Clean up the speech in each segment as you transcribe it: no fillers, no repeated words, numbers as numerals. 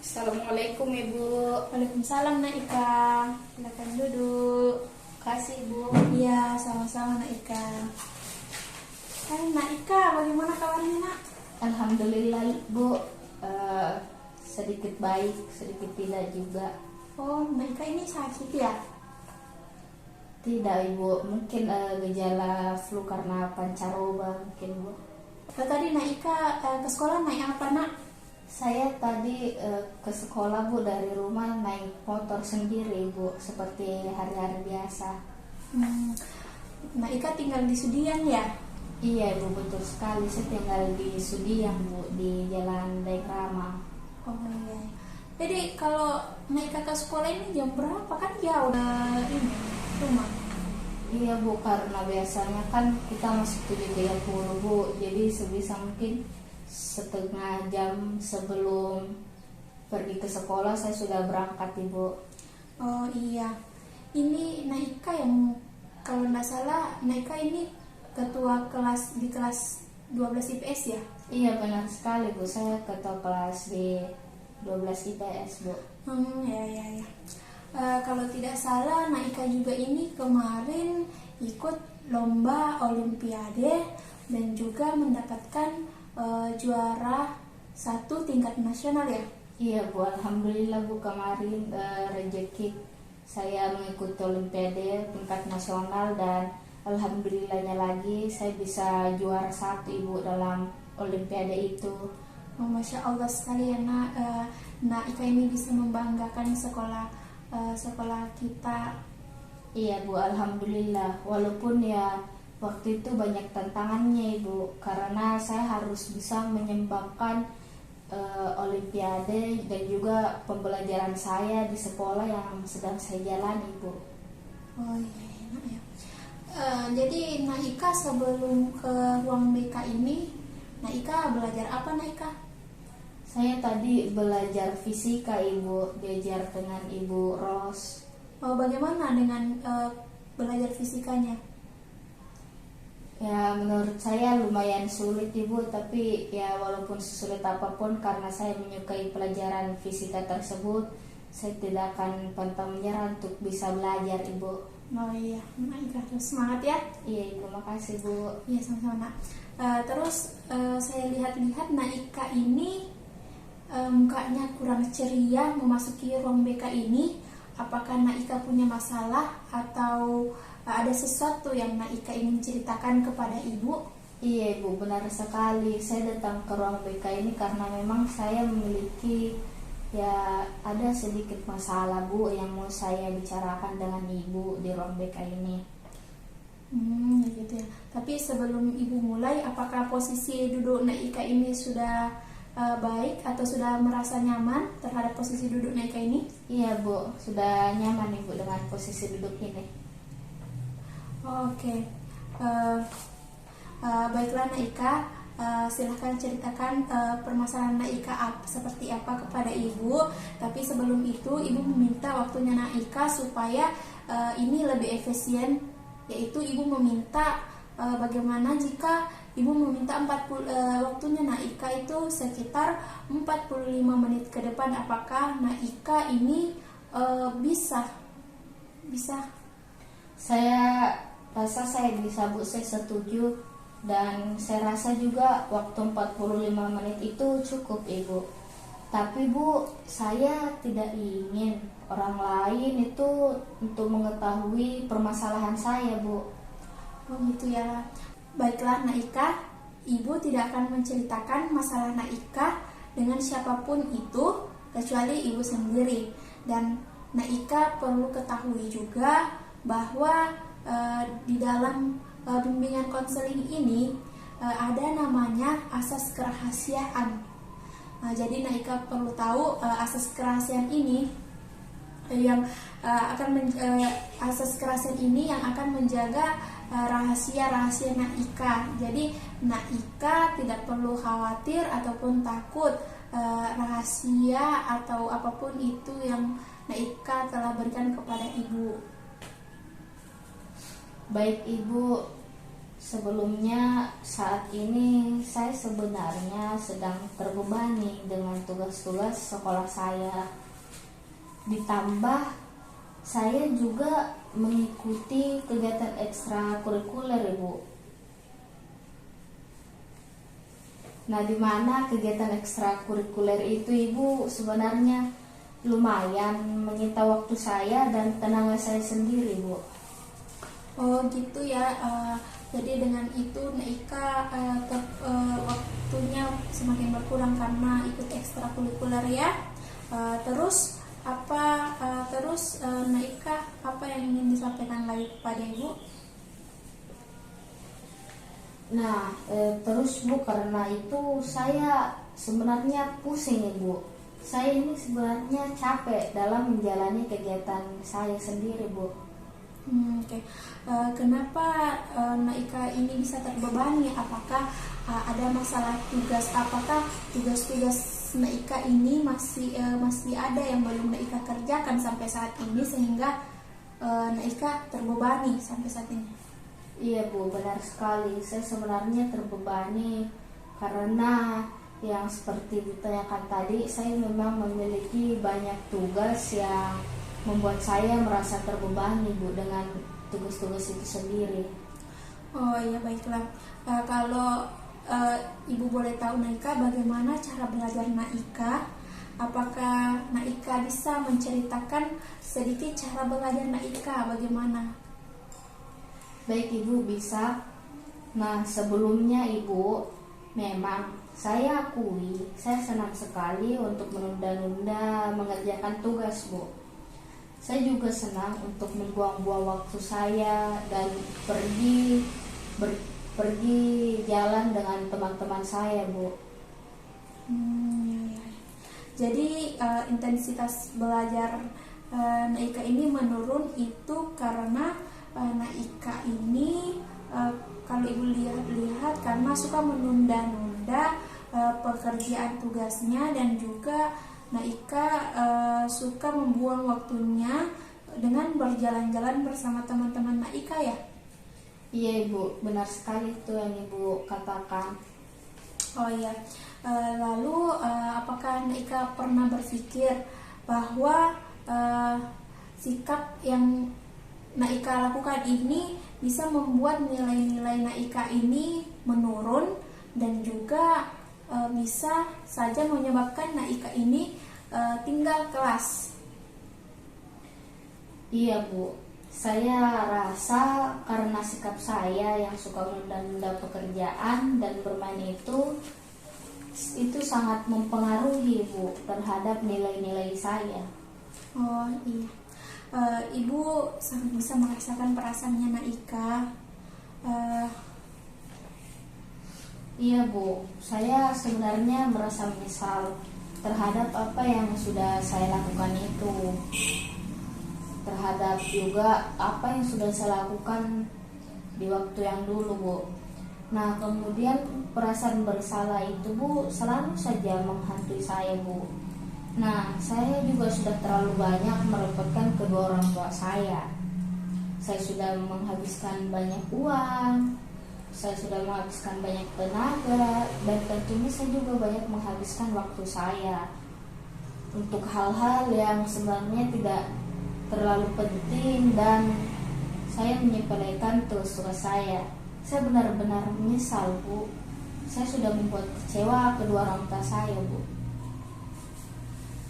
Assalamualaikum Ibu. Waalaikumsalam Nak Ika. Silakan duduk. Kasih Ibu. Iya, sama-sama Nak Ika. Hai Nak Ika, bagaimana kabarnya Nak? Alhamdulillah Ibu. Sedikit baik, sedikit tidak juga. Oh, Nak Ika ini sakit ya? Tidak Ibu, mungkin gejala flu karena pancaroba mungkin Bu. Tadi Nak Ika ke sekolah naik apa Nak? Saya tadi ke sekolah Bu, dari rumah naik motor sendiri Bu, seperti hari-hari biasa. Nak Ika tinggal di Sudiang ya? Iya Ibu, betul sekali. Saya tinggal di Sudiang Bu, di Jalan Daikrama. Oh iya. Jadi kalau Nak Ika ke sekolah ini jam berapa? Kan jauh ini rumah. Iya Bu, karena biasanya kan kita masih 7.30 Bu, jadi sebisa mungkin setengah jam sebelum pergi ke sekolah saya sudah berangkat Ibu. Oh iya. Ini Nak Ika yang kalau tidak salah Nak Ika ini ketua kelas di kelas 12 IPS ya? Iya benar sekali Bu, saya ketua kelas di 12 IPS Bu. Ya. Kalau tidak salah Nak Ika juga ini kemarin ikut lomba olimpiade dan juga mendapatkan juara 1 tingkat nasional ya? Iya Bu, alhamdulillah Bu, kemarin rezeki saya mengikuti olimpiade tingkat nasional dan alhamdulillahnya lagi saya bisa juara 1 Ibu dalam olimpiade itu. Oh, Masya Allah sekali ya Nak. Nak Ika ini bisa membanggakan sekolah kita. Iya Bu, alhamdulillah. Walaupun ya waktu itu banyak tantangannya Ibu, karena saya harus bisa menyeimbangkan olimpiade dan juga pembelajaran saya di sekolah yang sedang saya jalani Ibu. Oh iya enak ya. Jadi Nak Ika sebelum ke ruang BK ini, Nak Ika belajar apa Nak Ika? Saya tadi belajar fisika Ibu, diajar dengan Ibu Ros. Oh, bagaimana dengan belajar fisikanya? Ya menurut saya lumayan sulit Ibu, tapi ya walaupun sesulit apapun karena saya menyukai pelajaran fisika tersebut, saya tidak akan pantang menyerah untuk bisa belajar Ibu. Oh iya, Nak Ika terus semangat ya. Iya Ibu, makasih Bu. Iya sama-sama Nak. Terus saya lihat-lihat Nak Ika ini mukanya kurang ceria memasuki ruang BK ini. Apakah Nak Ika punya masalah atau ada sesuatu yang Nak Ika ingin ceritakan kepada Ibu? Iya Ibu, benar sekali. Saya datang ke ruang BK ini karena memang saya memiliki ada sedikit masalah Bu yang mau saya bicarakan dengan Ibu di ruang BK ini. Gitu ya. Tapi sebelum Ibu mulai, apakah posisi duduk Nak Ika ini sudah baik atau sudah merasa nyaman terhadap posisi duduk Nak Ika ini? Iya Bu, sudah nyaman Ibu dengan posisi duduk ini. Oke. Baiklah Nak Ika, silahkan ceritakan permasalahan Nak Ika seperti apa kepada Ibu. Tapi sebelum itu Ibu meminta waktunya Nak Ika supaya ini lebih efisien, yaitu Ibu meminta bagaimana jika Ibu meminta waktunya Nak Ika itu sekitar 45 menit ke depan. Apakah Nak Ika ini bisa? Saya rasa saya bisa Bu, saya setuju. Dan saya rasa juga waktu 45 menit itu cukup Ibu. Tapi Bu, saya tidak ingin orang lain itu untuk mengetahui permasalahan saya Bu. Oh gitu ya. Baiklah Nak Ika, Ibu tidak akan menceritakan masalah Nak Ika dengan siapapun itu kecuali Ibu sendiri. Dan Nak Ika perlu ketahui juga bahwa di dalam bimbingan konseling ini ada namanya asas kerahasiaan. Jadi Nak Ika perlu tahu asas kerahasiaan ini yang asas kerahasiaan ini yang akan menjaga rahasia-rahasia Nak Ika. Jadi Nak Ika tidak perlu khawatir ataupun takut rahasia atau apapun itu yang Nak Ika telah berikan kepada Ibu. Baik Ibu, Sebelumnya, saat ini saya sebenarnya sedang terbebani dengan tugas-tugas sekolah saya. Ditambah, saya juga mengikuti kegiatan ekstrakurikuler, Ibu. Nah, di mana kegiatan ekstrakurikuler itu, Ibu, sebenarnya lumayan menyita waktu saya dan tenaga saya sendiri, Bu. Oh gitu ya. Jadi dengan itu Naika waktunya semakin berkurang karena ikut ekstrakurikuler ya. Terus Naika apa yang ingin disampaikan lagi kepada Ibu? Nah, terus Bu, karena itu saya sebenarnya pusing, Ibu. Saya ini sebenarnya capek dalam menjalani kegiatan saya sendiri, Bu. Oke. Kenapa Naika ini bisa terbebani? Apakah ada masalah tugas? Apakah tugas-tugas Naika ini masih ada yang belum Naika kerjakan sampai saat ini sehingga Naika terbebani sampai saat ini? Iya, Bu, benar sekali. Saya sebenarnya terbebani karena yang seperti ditanyakan tadi, saya memang memiliki banyak tugas yang membuat saya merasa terbebani, Bu, dengan tugas-tugas itu sendiri. Oh iya, baiklah. Kalau Ibu boleh tahu Naika, bagaimana cara belajar Naika? Apakah Naika bisa menceritakan sedikit cara belajar Naika bagaimana? Baik, Ibu, bisa. Nah, sebelumnya, Ibu, memang saya akui saya senang sekali untuk menunda-nunda mengerjakan tugas, Bu. Saya juga senang untuk membuang-buang waktu saya dan pergi jalan dengan teman-teman saya, Bu. Ya. Jadi intensitas belajar Naika ini menurun itu karena Naika ini kalau Ibu lihat karena suka menunda-nunda pekerjaan tugasnya, dan juga Naika suka membuang waktunya dengan berjalan-jalan bersama teman-teman Naika ya? Iya, Ibu, benar sekali itu yang Ibu katakan. Oh iya, lalu apakah Naika pernah berpikir bahwa sikap yang Naika lakukan ini bisa membuat nilai-nilai Naika ini menurun dan juga bisa saja menyebabkan Naika ini tinggal kelas? Iya, Bu. Saya rasa karena sikap saya yang suka menunda-nunda pekerjaan dan bermain itu sangat mempengaruhi, Bu, terhadap nilai-nilai saya. Oh iya. Ibu sangat bisa merasakan perasaannya Naika. Iya, Bu, saya sebenarnya merasa menyesal terhadap apa yang sudah saya lakukan itu, terhadap juga apa yang sudah saya lakukan di waktu yang dulu, Bu. Nah, kemudian perasaan bersalah itu, Bu, selalu saja menghantui saya, Bu. Nah, saya juga sudah terlalu banyak merepotkan kedua orang tua saya. Saya sudah menghabiskan banyak uang, saya sudah menghabiskan banyak tenaga, dan tentunya saya juga banyak menghabiskan waktu saya untuk hal-hal yang sebenarnya tidak terlalu penting, dan saya menyepelekan tugas saya. Saya benar-benar menyesal, Bu. Saya sudah membuat kecewa kedua orang tua saya, Bu.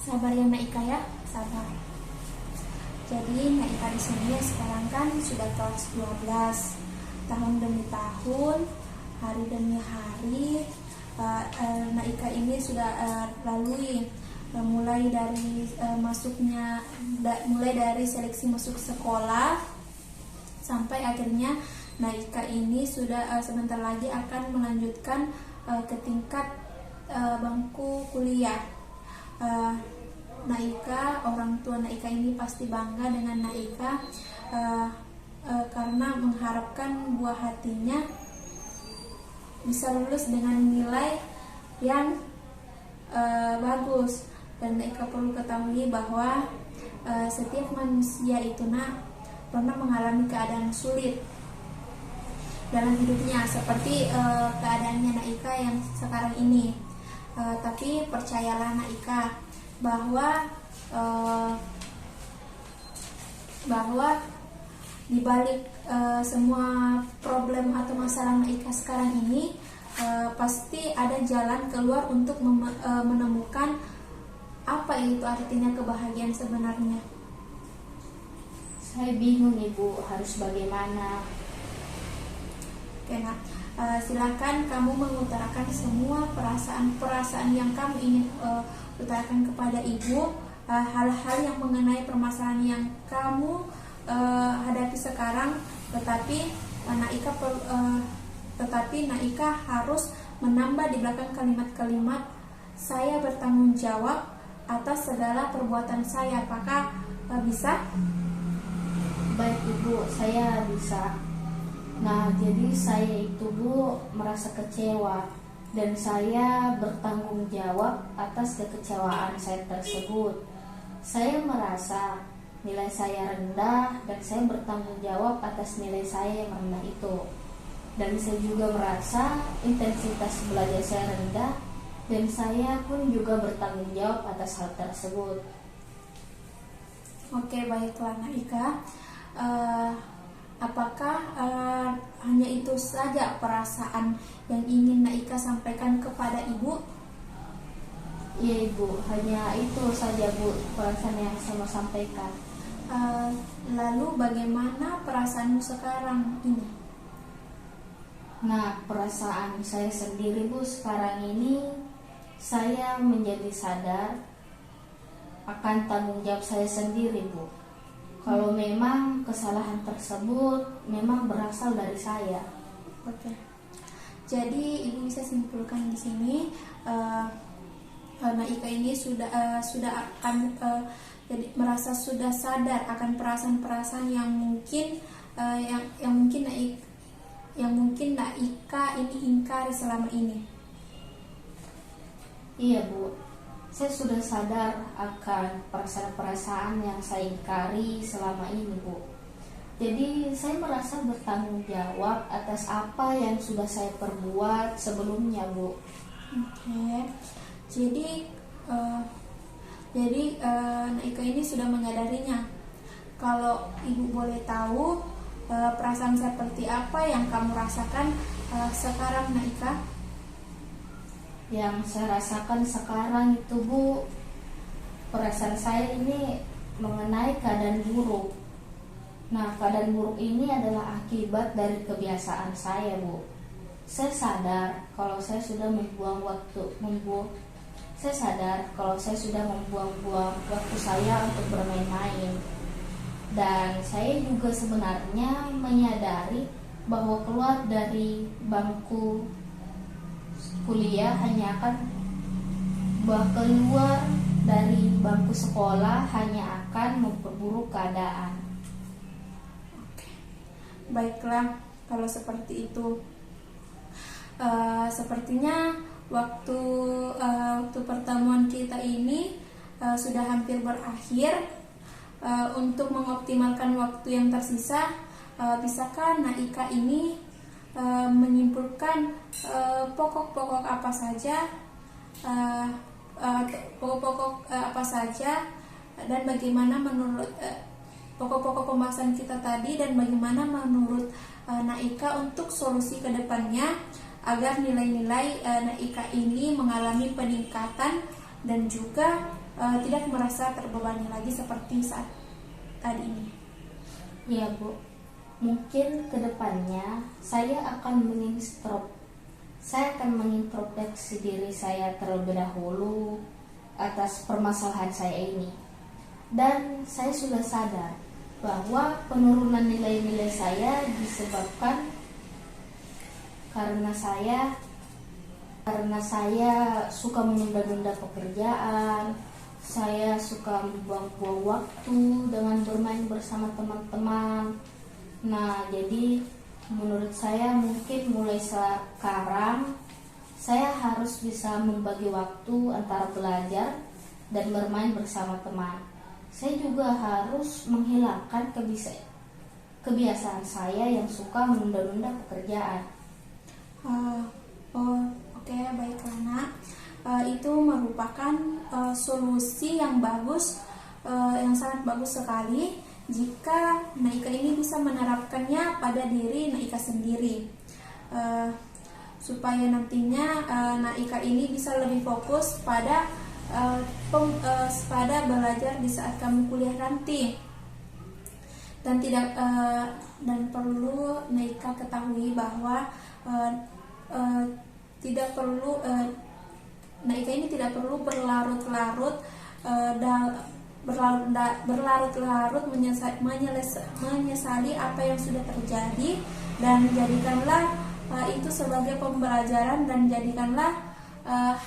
Sabar ya Naika ya, sabar. Jadi Naika di sini sekarang kan sudah kelas 12. Tahun demi tahun, hari demi hari, Naika ini sudah lalui mulai dari mulai dari seleksi masuk sekolah sampai akhirnya Naika ini sudah sebentar lagi akan melanjutkan ke tingkat bangku kuliah. Naika, orang tua Naika ini pasti bangga dengan Naika karena mengharapkan buah hatinya bisa lulus dengan nilai yang bagus. Dan Naika perlu ketahui bahwa setiap manusia itu pernah mengalami keadaan sulit. dalam hidupnya seperti keadaannya Naika yang sekarang ini. Tapi percayalah Naika bahwa di balik semua problem atau masalah Naika sekarang ini pasti ada jalan keluar untuk menemukan apa itu artinya kebahagiaan sebenarnya. Saya bingung Ibu, harus bagaimana? Oke, nah, silakan kamu mengutarakan semua perasaan-perasaan yang kamu ingin utarakan kepada ibu, hal-hal yang mengenai permasalahan yang kamu hadapi sekarang, tetapi Naika harus menambah di belakang kalimat-kalimat saya bertanggung jawab atas segala perbuatan saya. Apakah bisa? Baik Ibu, saya bisa. Nah, jadi saya itu Bu merasa kecewa dan saya bertanggung jawab atas kekecewaan saya tersebut. Saya merasa nilai saya rendah dan saya bertanggung jawab atas nilai saya yang rendah itu. Dan saya juga merasa intensitas belajar saya rendah dan saya pun juga bertanggung jawab atas hal tersebut. Oke, baiklah Naika. Apakah hanya itu saja perasaan yang ingin Naika sampaikan kepada ibu? Iya Ibu, hanya itu saja Bu perasaan yang saya mau sampaikan. Lalu bagaimana perasaanmu sekarang ini? Nah, perasaan saya sendiri Bu sekarang ini, saya menjadi sadar akan tanggung jawab saya sendiri Bu. Kalau memang kesalahan tersebut memang berasal dari saya. Oke. Jadi ibu bisa simpulkan di sini, Naika ini sudah akan jadi merasa sudah sadar akan perasaan-perasaan yang mungkin Naika ini ingkari selama ini. Iya Bu, saya sudah sadar akan perasaan-perasaan yang saya ingkari selama ini Bu. Jadi saya merasa bertanggung jawab atas apa yang sudah saya perbuat sebelumnya Bu. Oke. Jadi Naika ini sudah menyadarinya. Kalau ibu boleh tahu perasaan seperti apa yang kamu rasakan sekarang Naika? Yang saya rasakan sekarang itu Bu, perasaan saya ini mengenai keadaan buruk. Nah, keadaan buruk ini adalah akibat dari kebiasaan saya Bu. Saya sadar kalau saya sudah membuang waktu saya untuk bermain-main. Dan saya juga sebenarnya menyadari bahwa keluar dari bangku kuliah keluar dari bangku sekolah hanya akan memperburuk keadaan. Baiklah, kalau seperti itu, sepertinya waktu pertemuan kita ini sudah hampir berakhir. Untuk mengoptimalkan waktu yang tersisa, bisakah Naika ini menyimpulkan pokok-pokok apa saja dan bagaimana menurut pokok-pokok pembahasan kita tadi, dan bagaimana menurut Naika untuk solusi kedepannya agar nilai-nilai Naika ini mengalami peningkatan dan juga tidak merasa terbebani lagi seperti saat tadi ini. Ya Bu, mungkin kedepannya saya akan mengintrospeksi diri saya terlebih dahulu atas permasalahan saya ini. Dan saya sudah sadar bahwa penurunan nilai-nilai saya disebabkan karena saya suka menunda-nunda pekerjaan. Saya suka membuang-buang waktu dengan bermain bersama teman-teman. Nah, jadi menurut saya mungkin mulai sekarang saya harus bisa membagi waktu antara belajar dan bermain bersama teman. Saya juga harus menghilangkan kebiasaan saya yang suka menunda-nunda pekerjaan. Oke, baiklah nak. Itu merupakan solusi yang bagus, yang sangat bagus sekali jika Naika ini bisa menerapkannya pada diri Naika sendiri, supaya nantinya Naika ini bisa lebih fokus pada pada belajar di saat kamu kuliah nanti. Dan perlu Naika ketahui bahwa Naika ini tidak perlu berlarut-larut menyesali apa yang sudah terjadi, dan jadikanlah itu sebagai pembelajaran, dan jadikanlah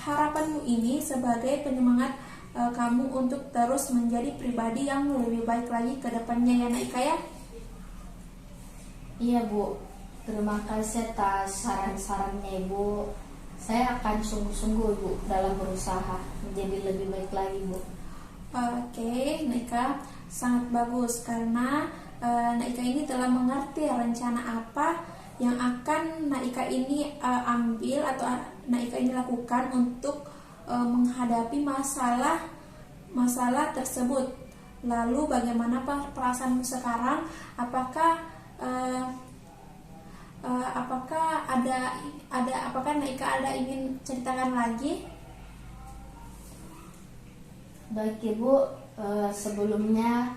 harapanmu ini sebagai penyemangat kamu untuk terus menjadi pribadi yang lebih baik lagi ke depannya ya Naika ya. Iya Bu, terima kasih atas saran-sarannya Ibu. Saya akan sungguh-sungguh Bu dalam berusaha menjadi lebih baik lagi Bu. Oke, Naika, sangat bagus karena Naika ini telah mengerti rencana apa yang akan Naika ini ambil atau Naika ini lakukan untuk menghadapi masalah tersebut. Lalu bagaimana perasaanmu sekarang? Apakah Naika ada ingin ceritakan lagi? Baik Ibu, sebelumnya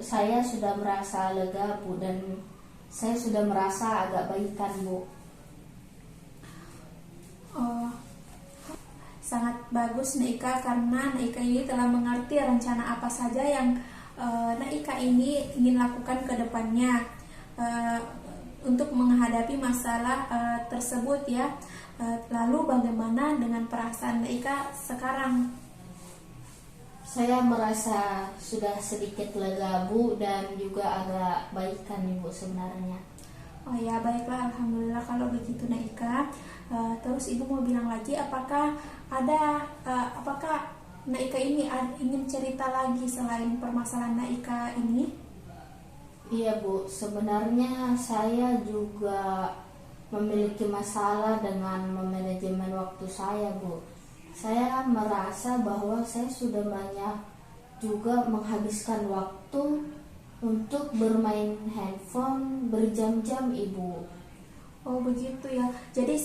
saya sudah merasa lega Bu, dan saya sudah merasa agak baikan Bu. Sangat bagus Naika, karena Naika ini telah mengerti rencana apa saja yang Naika ini ingin lakukan ke depannya untuk menghadapi masalah tersebut ya. Lalu bagaimana dengan perasaan Naika sekarang? Saya merasa sudah sedikit lega Bu, dan juga agak baikan Ibu sebenarnya. Oh ya, baiklah, alhamdulillah kalau begitu Naika. Terus Ibu mau bilang lagi, apakah Naika ini ingin cerita lagi selain permasalahan Naika ini? Iya Bu, sebenarnya saya juga memiliki masalah dengan memanajemen waktu saya Bu. Saya merasa bahwa saya sudah banyak juga menghabiskan waktu untuk bermain handphone berjam-jam Ibu. Oh begitu ya. Jadi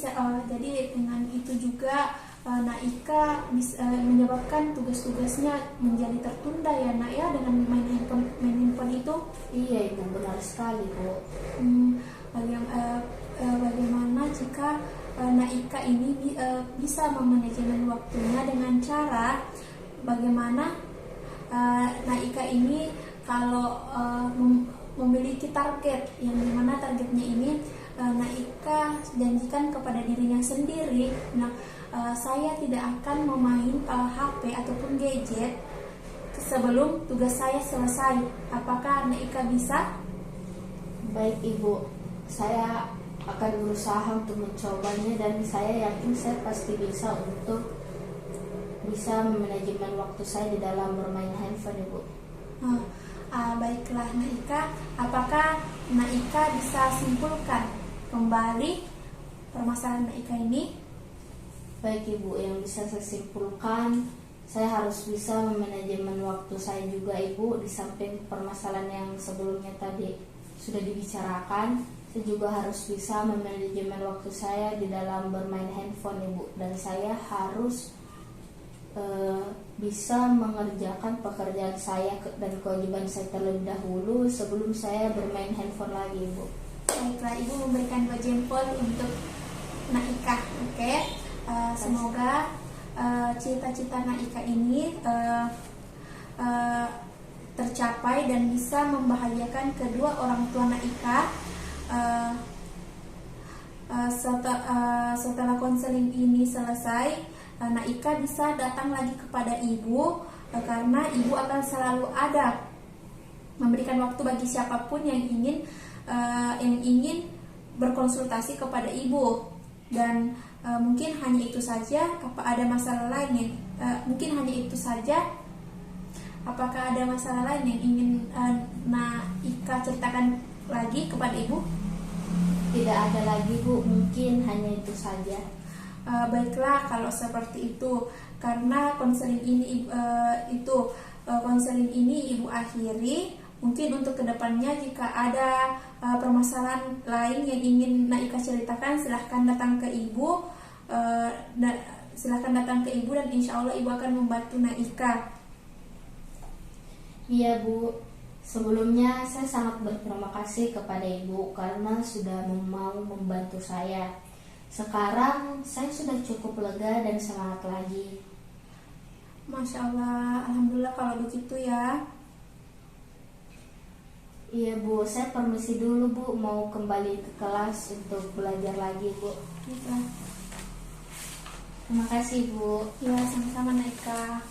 dengan itu juga Naika bisa menyebabkan tugas-tugasnya menjadi tertunda ya Nak ya, dengan main handphone itu. Iya Ibu, benar sekali Bu. Bagaimana jika Naika ini bisa memanajemen waktunya dengan cara bagaimana Naika ini kalau memiliki target, yang dimana targetnya ini Naika janjikan kepada dirinya sendiri. Nah, saya tidak akan memain HP ataupun gadget sebelum tugas saya selesai. Apakah Naika bisa? Baik Ibu, saya akan berusaha untuk mencobanya, dan saya yakin saya pasti bisa untuk bisa memanajemen waktu saya di dalam bermain handphone Ibu. Baiklah Naika, apakah Naika bisa simpulkan kembali permasalahan Naika ini? Baik Ibu, yang bisa saya simpulkan, saya harus bisa memanajemen waktu saya juga Ibu. Di samping permasalahan yang sebelumnya tadi sudah dibicarakan, saya juga harus bisa memanajemen waktu saya di dalam bermain handphone Ibu. Dan saya harus bisa mengerjakan pekerjaan saya dan kewajiban saya terlebih dahulu sebelum saya bermain handphone lagi Ibu. Baiklah, Ibu memberikan 2 jempol untuk Naika. Oke. Semoga cita-cita Naika ini tercapai dan bisa membahagiakan kedua orang tua Naika. Setelah konseling ini selesai, Naika bisa datang lagi kepada Ibu, karena Ibu akan selalu ada memberikan waktu bagi siapapun yang ingin berkonsultasi kepada Ibu. Dan mungkin hanya itu saja. Apa ada masalah lain? Mungkin hanya itu saja. Apakah ada masalah lain yang ingin Naika ceritakan lagi kepada ibu? Tidak ada lagi Bu, mungkin hanya itu saja. Baiklah kalau seperti itu, karena konseling ini konseling ini ibu akhiri. Mungkin untuk kedepannya jika ada permasalahan lain yang ingin Naika ceritakan, silahkan datang ke ibu. Silahkan datang ke ibu dan insya Allah ibu akan membantu Naika. Iya Bu, sebelumnya saya sangat berterima kasih kepada ibu karena sudah mau membantu saya. Sekarang saya sudah cukup lega dan semangat lagi. Masya Allah, alhamdulillah kalau begitu ya. Iya Bu, saya permisi dulu Bu, mau kembali ke kelas untuk belajar lagi Bu. Baiklah. Terima kasih Bu. Ya, sama-sama Naika.